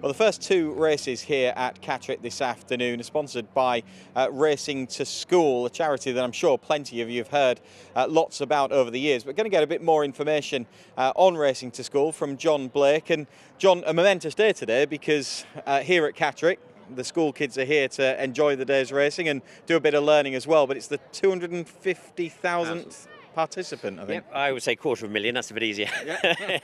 Well, the first two races here at Catterick this afternoon are sponsored by Racing to School, a charity that I'm sure plenty of you have heard lots about over the years. We're going to get a bit more information on Racing to School from John Blake. And John, a momentous day today because here at Catterick, the school kids are here to enjoy the day's racing and do a bit of learning as well. But it's the 250,000th participant, I think. Yeah, I would say 250,000. That's a bit easier. Yeah.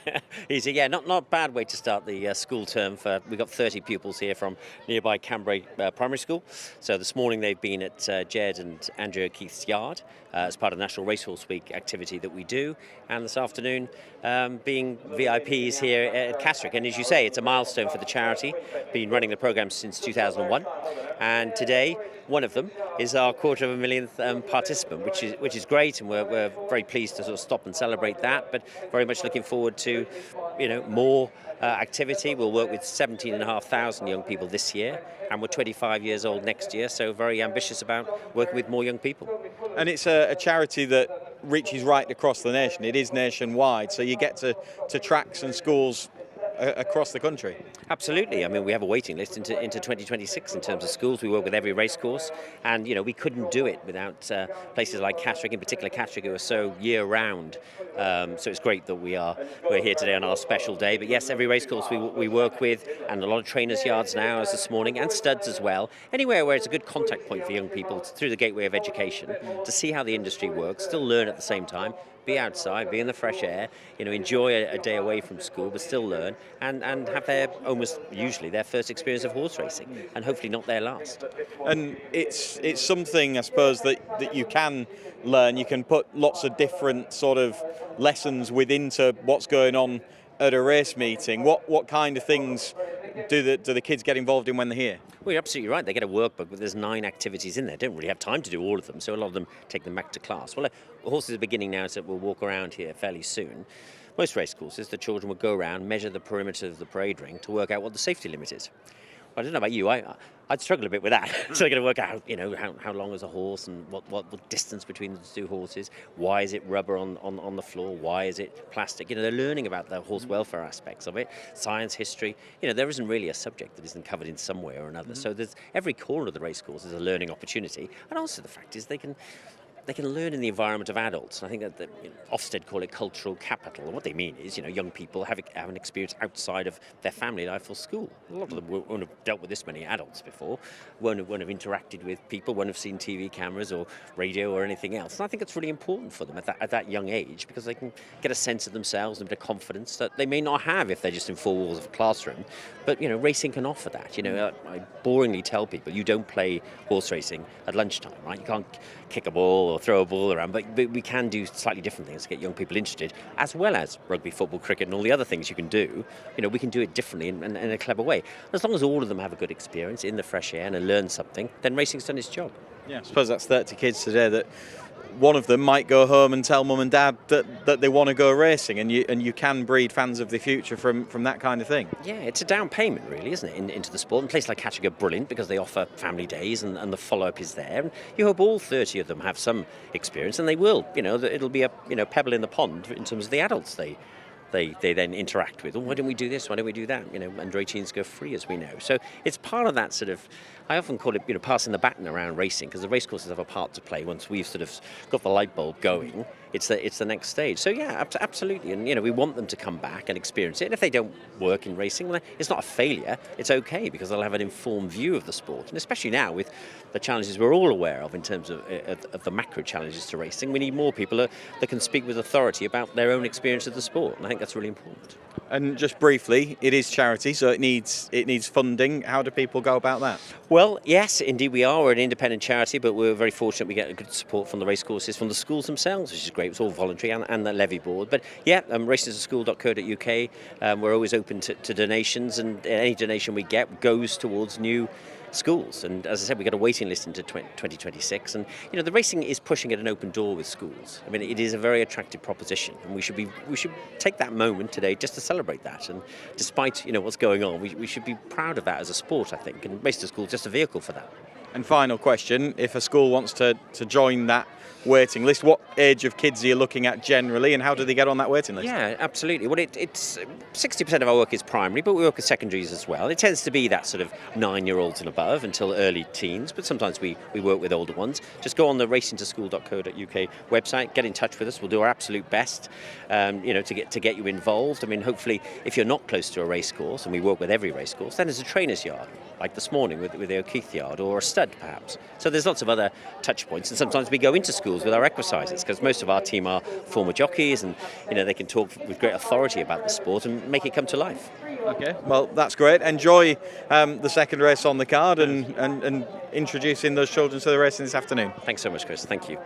Easy, yeah. Not a bad way to start the school term. We've got 30 pupils here from nearby Cambray Primary School. So this morning they've been at Jed and Andrew O'Keefe's yard as part of the National Racehorse Week activity that we do. And this afternoon being VIPs here at Catterick. And as you say, it's a milestone for the charity. Been running the programme since 2001. And today, one of them is our 250,000th participant, which is great, and we're very pleased to sort of stop and celebrate that. But very much looking forward to, more activity. We'll work with 17,500 young people this year, and we're 25 years old next year. So very ambitious about working with more young people. And it's a charity that reaches right across the nation. It is nationwide, so you get to tracks and schools across the country. Absolutely. I mean, we have a waiting list into 2026 in terms of schools. We work with every racecourse, and we couldn't do it without places like Catterick, in particular Catterick, who are so year-round. So it's great that we're here today on our special day. But yes, every racecourse we work with, and a lot of trainers' yards now, as this morning, and studs as well. Anywhere where it's a good contact point for young people through the gateway of education to see how the industry works, still learn at the same time. Be outside, be in the fresh air, enjoy a day away from school, but still learn and have usually their first experience of horse racing, and hopefully not their last. And it's something, I suppose, that you can learn. You can put lots of different sort of lessons into what's going on at a race meeting. What kind of things do the kids get involved in when they're here? Well, you're absolutely right. They get a workbook, but there's 9 activities in there. They don't really have time to do all of them, so a lot of them take them back to class. Well, horses are beginning now, so we'll walk around here fairly soon. Most race courses, the children will go around, measure the perimeter of the parade ring to work out what the safety limit is. I don't know about you, I'd struggle a bit with that. So they're going to work out, how long is a horse and what the distance between the two horses. Why is it rubber on the floor? Why is it plastic? They're learning about the horse welfare aspects of it, science, history. There isn't really a subject that isn't covered in some way or another. So there's every corner of the race course is a learning opportunity. And also the fact is they can learn in the environment of adults. And I think that Ofsted call it cultural capital. And what they mean is, young people have an experience outside of their family life or school. A lot of them won't have dealt with this many adults before, won't have interacted with people, won't have seen TV cameras or radio or anything else. And I think it's really important for them at that young age, because they can get a sense of themselves and a bit of confidence that they may not have if they're just in 4 walls of a classroom. But, racing can offer that. I boringly tell people you don't play horse racing at lunchtime, right? You can't kick a ball or throw a ball around, but we can do slightly different things to get young people interested, as well as rugby, football, cricket, and all the other things you can do. We can do it differently in a clever way. As long as all of them have a good experience in the fresh air and learn something, then racing's done its job. Yeah, I suppose that's 30 kids today that one of them might go home and tell mum and dad that they want to go racing, and you can breed fans of the future from that kind of thing. Yeah, it's a down payment really, isn't it, into the sport. And places like Catterick are brilliant because they offer family days and the follow-up is there. And you hope all 30 of them have some experience, and they will. It'll be a pebble in the pond in terms of the adults they then interact with. Why don't we do this? Why don't we do that? Under 18s go free, as we know. So it's part of that sort of, I often call it, passing the baton around racing, because the racecourses have a part to play once we've sort of got the light bulb going. It's the next stage. So yeah, absolutely. And we want them to come back and experience it. And if they don't work in racing, well, it's not a failure. It's okay, because they'll have an informed view of the sport. And especially now with the challenges we're all aware of in terms of the macro challenges to racing, we need more people that can speak with authority about their own experience of the sport. And I think that's really important. And just briefly, it is charity, so it needs funding. How do people go about that? Well, yes, indeed we are. We're an independent charity, but we're very fortunate we get good support from the racecourses, from the schools themselves, which is great. It's all voluntary, and the levy board. But yeah, racingtoschool.co.uk. We're always open to donations, and any donation we get goes towards new schools. And as I said, we've got a waiting list into 2026, and the racing is pushing at an open door with schools. I mean, it is a very attractive proposition, and we should take that moment today just to celebrate that. And despite what's going on, we should be proud of that as a sport, I think, and Racing to School is just a vehicle for that. And final question, if a school wants to join that waiting list, what age of kids are you looking at generally, and how do they get on that waiting list? Yeah, absolutely. Well, it's 60% of our work is primary, but we work with secondaries as well. It tends to be that sort of 9-year-olds and above until early teens, but sometimes we work with older ones. Just go on the racingtoschool.co.uk website, get in touch with us. We'll do our absolute best, to get you involved. I mean, hopefully, if you're not close to a race course, and we work with every race course, then there's a trainer's yard, like this morning with the O'Keefe yard, or a stud perhaps. So there's lots of other touch points, and sometimes we go into schools with our equisizers, because most of our team are former jockeys, and they can talk with great authority about the sport and make it come to life. Okay, well, that's great. Enjoy the second race on the card and introducing those children to the racing this afternoon. Thanks so much, Chris. Thank you.